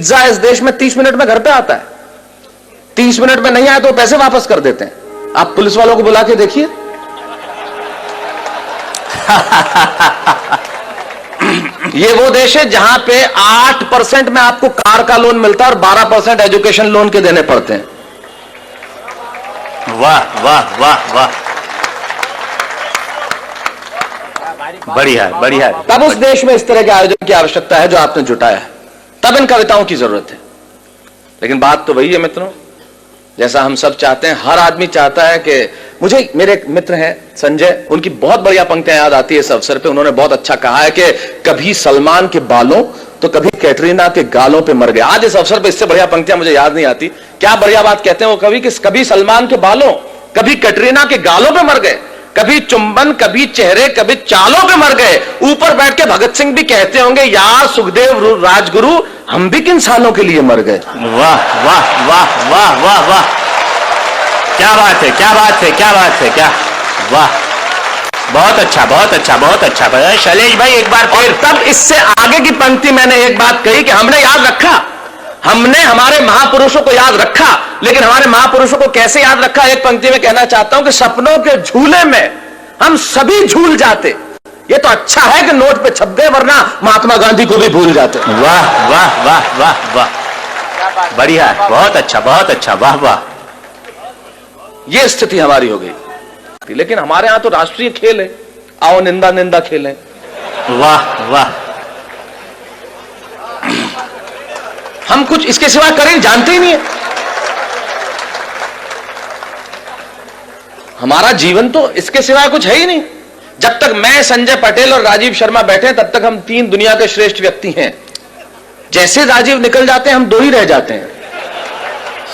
Pizza इस देश में 30 मिनट में घर पे आता है, 30 मिनट में नहीं आया तो पैसे वापस कर देते हैं। आप पुलिस वालों को बुला के देखिए। ये वो देश है जहां पे 8% में आपको कार का लोन मिलता है और 12% एजुकेशन लोन के देने पड़ते हैं। वाह वाह वाह वाह, बढ़िया बढ़िया। तब उस देश में इस तरह के आयोजन की आवश्यकता है जो आपने जुटाया है, तब इन कविताओं की जरूरत है। लेकिन बात तो वही है मित्रों, जैसा हम सब चाहते हैं, हर आदमी चाहता है कि मुझे, मेरे एक मित्र हैं संजय, उनकी बहुत बढ़िया पंक्तियां याद आती है इस अवसर पे। उन्होंने बहुत अच्छा कहा है कि कभी सलमान के बालों तो कभी कैटरीना के गालों पे मर गए। आज इस अवसर पे इससे बढ़िया पंक्तियां मुझे याद नहीं आती। क्या बढ़िया बात कहते हैं वो कवि कि कभी सलमान के बालों कभी कैटरीना के गालों पे मर गए, कभी चुंबन कभी चेहरे कभी चालों पे मर गए। ऊपर बैठ के भगत सिंह भी कहते होंगे, यार सुखदेव राजगुरु हम भी किन सालों के लिए मर गए। वाह वाह वाह वाह वाह वाह, क्या बात है क्या बात है क्या बात है, क्या वाह, बहुत अच्छा बहुत अच्छा बहुत अच्छा। शैलेश भाई एक बार फिर। तब इससे आगे की पंक्ति मैंने एक बात कही कि हमने याद रखा, हमने हमारे महापुरुषों को याद रखा, लेकिन हमारे महापुरुषों को कैसे याद रखा, एक पंक्ति में कहना चाहता हूं कि सपनों के झूले में हम सभी झूल जाते। ये तो अच्छा है कि नोट पे छप गए, वरना महात्मा गांधी को भी भूल जाते। वाह वाह वाह वाह वाह, बढ़िया, बहुत अच्छा बहुत अच्छा, वाह वाह। ये स्थिति हमारी हो गई। लेकिन हमारे यहां तो राष्ट्रीय खेल है, आओ निंदा निंदा खेलें। वाह वाह, हम कुछ इसके सिवा करें जानते ही नहीं है। हमारा जीवन तो इसके सिवा कुछ है ही नहीं। जब तक मैं, संजय पटेल और राजीव शर्मा बैठे तब तक हम 3 दुनिया के श्रेष्ठ व्यक्ति हैं। जैसे राजीव निकल जाते हैं हम 2 ही रह जाते हैं।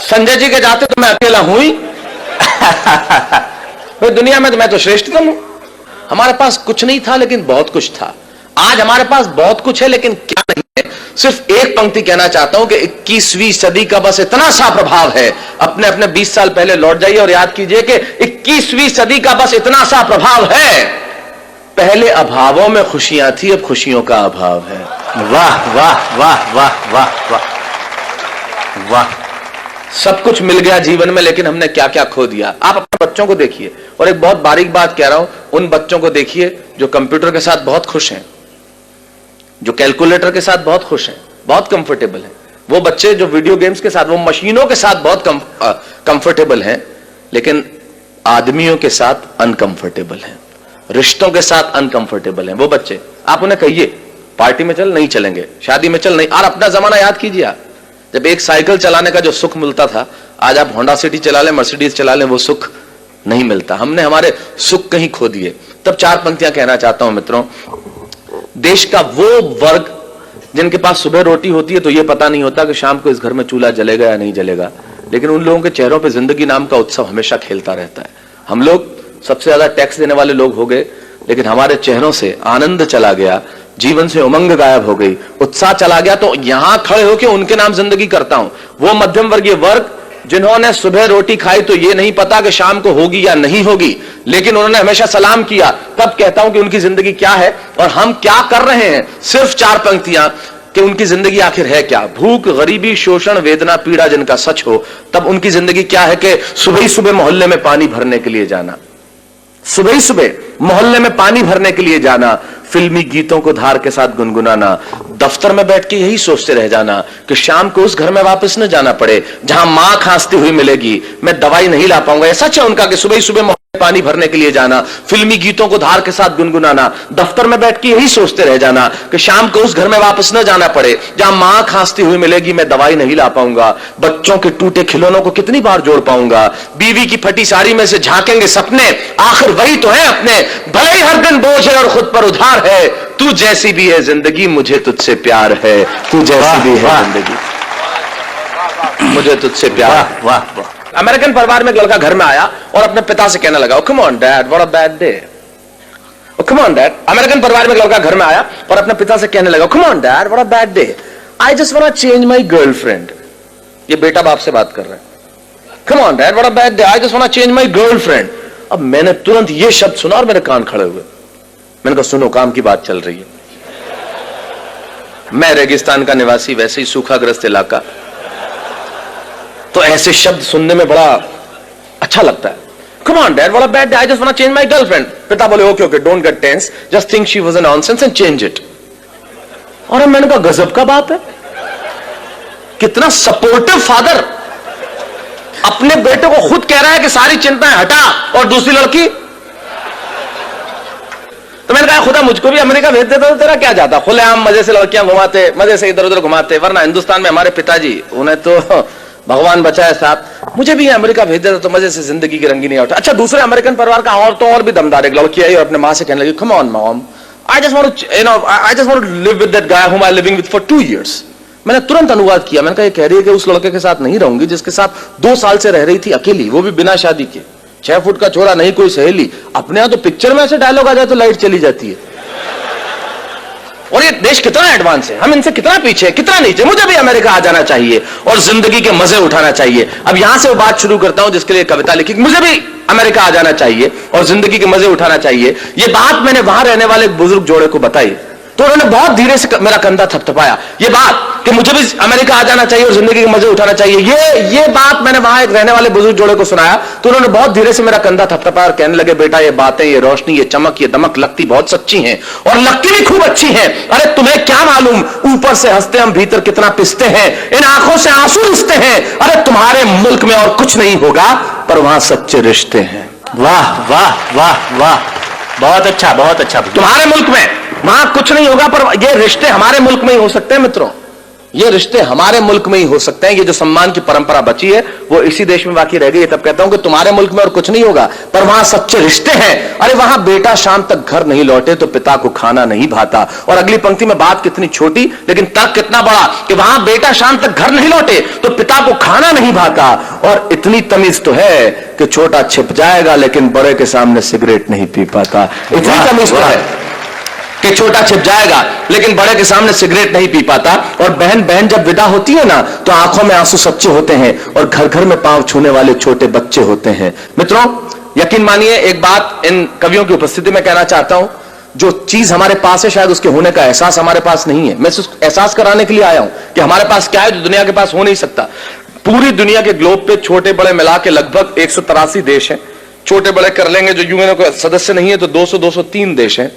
संजय जी के जाते तो मैं अकेला हूं ही। दुनिया में तो मैं तो श्रेष्ठतम हूं। हमारे पास कुछ नहीं था लेकिन बहुत कुछ था। आज हमारे पास बहुत कुछ है लेकिन क्या नहीं है। सिर्फ एक पंक्ति कहना चाहता हूं कि 21वीं सदी का बस इतना सा प्रभाव है। अपने अपने 20 साल पहले लौट जाइए और याद कीजिए कि 21वीं सदी का बस इतना सा प्रभाव है। पहले अभावों में खुशियां थी, अब खुशियों का अभाव है। वाह वाह वाह वाह वाह वाह वाह। सब कुछ मिल गया जीवन में, लेकिन हमने क्या क्या खो दिया। आप अपने बच्चों को देखिए, और एक बहुत बारीक बात कह रहा हूं, उन बच्चों को देखिए जो कंप्यूटर के साथ बहुत खुश हैं, जो कैलकुलेटर के साथ बहुत खुश हैं, बहुत कंफर्टेबल हैं। वो बच्चे जो वीडियो गेम्स के साथ, वो मशीनों के साथ बहुत कंफर्टेबल हैं, लेकिन आदमियों के साथ अनकंफर्टेबल हैं, रिश्तों के साथ अनकंफर्टेबल हैं। वो बच्चे, आप उन्हें कहिए पार्टी में चल, नहीं चलेंगे, शादी में चल, नहीं। और अपना जमाना याद कीजिए आप, जब एक साइकिल चलाने का जो सुख मिलता था, आज आप होंडा सिटी चला लें, मर्सिडीज चला लें, वो सुख नहीं मिलता। हमने हमारे सुख कहीं खो दिए। तब 4 पंक्तियां कहना चाहता हूं मित्रों। देश का वो वर्ग जिनके पास सुबह रोटी होती है तो ये पता नहीं होता कि शाम को इस घर में चूल्हा जलेगा या नहीं जलेगा, लेकिन उन लोगों के चेहरों पे जिंदगी नाम का उत्सव हमेशा खेलता रहता है। हम लोग सबसे ज्यादा टैक्स देने वाले लोग हो गए, लेकिन हमारे चेहरों से आनंद चला गया, जीवन से उमंग गायब हो गई, उत्साह चला गया। तो यहां खड़े होकर उनके नाम जिंदगी करता हूं। वो मध्यम वर्गीय वर्ग जिन्होंने सुबह रोटी खाई तो ये नहीं पता कि शाम को होगी या नहीं होगी, लेकिन उन्होंने हमेशा सलाम किया, तब कहता हूं कि उनकी जिंदगी क्या है और हम क्या कर रहे हैं। सिर्फ 4 पंक्तियां कि उनकी जिंदगी आखिर है क्या। भूख, गरीबी, शोषण, वेदना, पीड़ा जिनका सच हो, तब उनकी जिंदगी क्या है कि सुबह ही सुबह मोहल्ले में पानी भरने के लिए जाना, सुबह ही सुबह मोहल्ले में पानी भरने के लिए जाना, फिल्मी गीतों को धार के साथ गुनगुनाना, दफ्तर में बैठ के यही सोचते रह जाना कि शाम को उस घर में वापस न जाना पड़े जहां मां खांसती हुई मिलेगी, मैं दवाई नहीं ला पाऊंगा। ऐसा है उनका कि सुबह ही सुबह पानी भरने के लिए जाना, फिल्मी गीतों को धार के साथ गुनगुनाना, दफ्तर में बैठ के यही सोचते रह जाना कि शाम को उस घर में वापस न जाना पड़े जहां मां खांसती हुई मिलेगी, मैं दवाई नहीं ला पाऊंगा। बच्चों के टूटे खिलौनों को कितनी बार जोड़ पाऊंगा, बीवी की फटी साड़ी में से झांकेंगे सपने, आखिर वही तो है अपने, भले ही हर दिन बोझ है और खुद पर उधार है, तू जैसी भी है जिंदगी मुझे तुझसे प्यार है, तू जैसी भी है जिंदगी मुझे तुझसे प्यार। वाह वाह। अमेरिकन परिवार में एक लड़का घर में आया और अपने पिता से कहने लगा, come on dad what a bad day. Come on dad. American परिवार में एक लड़का घर में आया और अपने पिता से कहने लगा, come on dad what a bad day, I just want to change my girlfriend. ये बेटा बाप से बात कर रहा है। Come on dad what a bad day, I just want to change my girlfriend. अब मैंने तुरंत ये शब्द सुना और मेरे कान खड़े हुए। मैंने कहा, सुनो काम की बात चल रही है। मैं रेगिस्तान का निवासी, वैसे ही सूखाग्रस्त इलाका, तो ऐसे शब्द सुनने में बड़ा अच्छा लगता है। Come on, Dad, what a bad day. I just want to change my girlfriend. पिता बोले okay okay, don't get tense, just think she was a nonsense and change it. और मैंने कहा गजब का बात है, कितना सपोर्टिव फादर अपने बेटे को खुद कह रहा है कि सारी चिंताएं हटा, और दूसरी लड़की। तो मैंने कहा खुदा मुझको भी अमेरिका भेज देता तो तेरा क्या जाता, खुलेआम मजे से लड़कियां घुमाते, मजे से इधर उधर घुमाते, वरना हिंदुस्तान में हमारे पिताजी, उन्हें तो भगवान बचाए साहब, मुझे भी अमेरिका भेज देता तो मजे से जिंदगी की रंगीनी उठा। अच्छा, दूसरे अमेरिकन परिवार का और तो और भी दमदार एक लड़की आई और अपने मां से कहने लगी, come on mom, I just want to I just want to live with that guy whom I living with for 2 years। मैंने तुरंत अनुवाद किया, मैंने कहा ये कह रही है कि उस लड़के के साथ नहीं रहूंगी जिसके साथ 2 साल से रह रही थी अकेली, वो भी बिना शादी के, 6 फुट का छोरा, नहीं कोई सहेली। अपने यहां तो पिक्चर में ऐसे डायलॉग आ जाए तो लाइट चली जाती है। और ये देश कितना एडवांस है, हम इनसे कितना पीछे है, कितना नीचे। मुझे भी अमेरिका आ जाना चाहिए और जिंदगी के मजे उठाना चाहिए। अब यहां से वो बात शुरू करता हूं जिसके लिए कविता लिखी, मुझे भी अमेरिका आ जाना चाहिए और जिंदगी के मजे उठाना चाहिए। ये बात मैंने वहां रहने वाले एक बुजुर्ग जोड़े को बताई, तो उन्होंने बहुत धीरे से मेरा कंधा थपथपाया। ये बात कि मुझे भी अमेरिका आ जाना चाहिए और जिंदगी के मजे उठाना चाहिए, ये बात मैंने वहां एक रहने वाले बुजुर्ग जोड़े को सुनाया, तो उन्होंने बहुत धीरे से मेरा कंधा थपथपाया और कहने लगे, बेटा ये बातें, ये रोशनी, ये चमक, ये दमक लगती बहुत सच्ची हैं और लगती भी खूब अच्छी हैं। अरे तुम्हें क्या मालूम, ऊपर से हंसते हम भीतर कितना पिसते हैं, इन आंखों से आंसू रिश्ते हैं। अरे तुम्हारे मुल्क में और कुछ नहीं होगा पर वहां सच्चे रिश्ते हैं। वाह वाह वाह वाह, बहुत अच्छा बहुत अच्छा। तुम्हारे मुल्क में वहां कुछ नहीं होगा पर ये रिश्ते हमारे मुल्क में ही हो सकते हैं मित्रों, ये रिश्ते हमारे मुल्क में ही हो सकते हैं। ये जो सम्मान की परंपरा बची है वो इसी देश में बाकी रह गई है। तब कहता हूं कि तुम्हारे मुल्क में और कुछ नहीं होगा पर वहां सच्चे रिश्ते हैं। अरे वहां बेटा शाम तक घर नहीं लौटे तो पिता को खाना नहीं भाता। और अगली पंक्ति में बात कितनी छोटी लेकिन तर्क कितना बड़ा कि वहां बेटा शाम तक घर नहीं लौटे तो पिता को खाना नहीं भाता। और इतनी तमीज तो है कि छोटा छिप जाएगा लेकिन बड़े के सामने सिगरेट नहीं पी पाता। इतनी तमीज तो है कि छोटा छिप जाएगा लेकिन बड़े के सामने सिगरेट नहीं पी पाता। और बहन बहन जब विदा होती है ना तो आंखों में आंसू सच्चे होते हैं और घर घर में पांव छूने वाले छोटे बच्चे होते हैं। मित्रों यकीन मानिए एक बात इन कवियों की उपस्थिति में कहना चाहता हूं, जो चीज हमारे पास है शायद उसके होने का एहसास हमारे पास नहीं है। मैं सिर्फ एहसास कराने के लिए आया हूं कि हमारे पास क्या है जो दुनिया के पास हो नहीं सकता। पूरी दुनिया के ग्लोब पे छोटे बड़े मिला के लगभग 183 देश हैं। छोटे बड़े कर लेंगे जो यूएनओ का सदस्य नहीं है तो 200-203 देश हैं।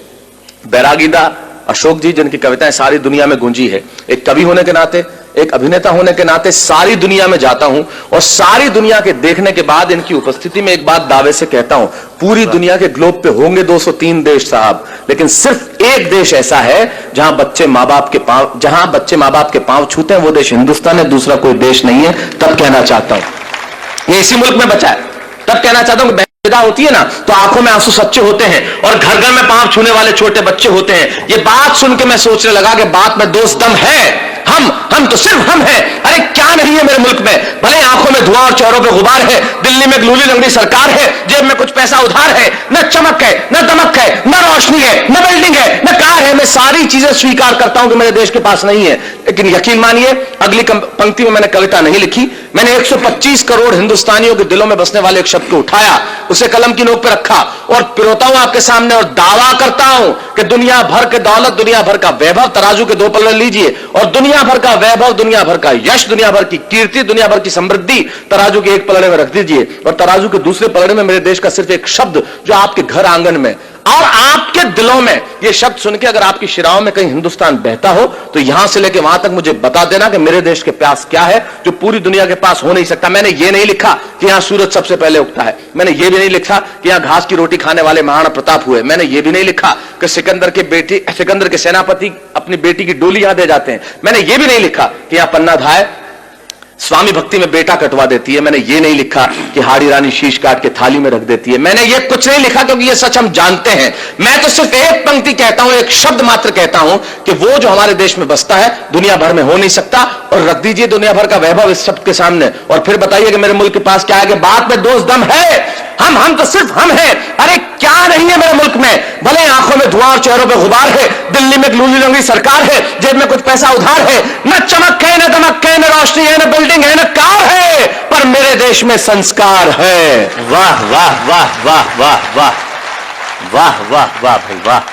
बैरागीदा अशोक जी जिनकी कविताएं सारी दुनिया में गूंजी है, एक कवि होने के नाते, एक अभिनेता होने के नाते सारी दुनिया में जाता हूं और सारी दुनिया के देखने के बाद इनकी उपस्थिति में एक बात दावे से कहता हूं, पूरी दुनिया के ग्लोब पे होंगे 203 देश साहब, लेकिन सिर्फ एक देश ऐसा है जहां बच्चे मां बाप के पांव छूते हैं, वो देश हिंदुस्तान है, दूसरा कोई देश नहीं है। तब कहना चाहता हूं ये इसी मुल्क में बचा है। तब कहना चाहता हूं कि विदा होती है ना तो आंखों में आंसू सच्चे होते हैं और घर घर में पांव छूने वाले छोटे बच्चे होते हैं। ये बात सुन के मैं सोचने लगा कि बात में दोस्त दम है, हम तो सिर्फ हम हैं। अरे क्या नहीं है मेरे मुल्क में, भले आंखों में धुआं और चेहरों पे गुबार है, दिल्ली में लूली लंगड़ी सरकार है, जेब में कुछ पैसा उधार है, न चमक है न दमक है, न रोशनी है न बिल्डिंग है न कार है। मैं सारी चीजें स्वीकार करता हूं कि मेरे देश के पास नहीं है, लेकिन यकीन मानिए अगली पंक्ति में मैंने कविता नहीं लिखी। मैंने 125 करोड़ हिंदुस्तानियों के दिलों में बसने वाले एक शब्द को उठाया, उसे कलम की नोक पर रखा और पिरोता हूं आपके सामने और दावा करता हूं कि दुनिया भर के दौलत, दुनिया भर का वैभव तराजू के 2 पल्ले लीजिए और दुनिया भर का वैभव, दुनिया भर का यश, दुनिया भर की कीर्ति, दुनिया भर की समृद्धि तराजू के एक पलड़े में रख दीजिए और तराजू के दूसरे पलड़े में मेरे देश का सिर्फ एक शब्द जो आपके घर आंगन में और आपके दिलों में, ये शब्द सुन के अगर आपकी शिराओं में कहीं हिंदुस्तान बहता हो तो यहां से लेकर वहां तक मुझे बता देना कि मेरे देश के प्यास क्या है जो पूरी दुनिया के पास हो नहीं सकता। मैंने ये नहीं लिखा कि यहां सूरज सबसे पहले उगता है, मैंने ये भी नहीं लिखा कि यहां घास की रोटी खाने वाले महाराणा प्रताप हुए, मैंने ये भी नहीं लिखा कि सिकंदर के सेनापति अपनी बेटी की डोली यहां दे जाते हैं, मैंने ये भी नहीं लिखा कि यहां पन्ना धाय स्वामी भक्ति में बेटा कटवा देती है, मैंने ये नहीं लिखा कि हाड़ी रानी शीश काट के थाली में रख देती है, मैंने ये कुछ नहीं लिखा क्योंकि ये सच हम जानते हैं। मैं तो सिर्फ एक पंक्ति कहता हूं, एक शब्द मात्र कहता हूं कि वो जो हमारे देश में बसता है दुनिया भर में हो नहीं सकता। और रख दीजिए दुनिया भर का वैभव इस शब्द के सामने और फिर बताइए कि मेरे मुल्क के पास क्या है कि बात में दोस्त दम है। हम तो सिर्फ हम हैं। अरे क्या नहीं है मेरे मुल्क में, भले आंखों में धुआं और चेहरों पे गुबार है, दिल्ली में लूली लंगड़ी सरकार है, जेब में कुछ पैसा उधार है, न चमक है न दमक है न रोशनी है न बिल्डिंग है न कार है, पर मेरे देश में संस्कार है। वाह वाह वाह वाह वाह वाह वाह वाह वाह भाई वाह।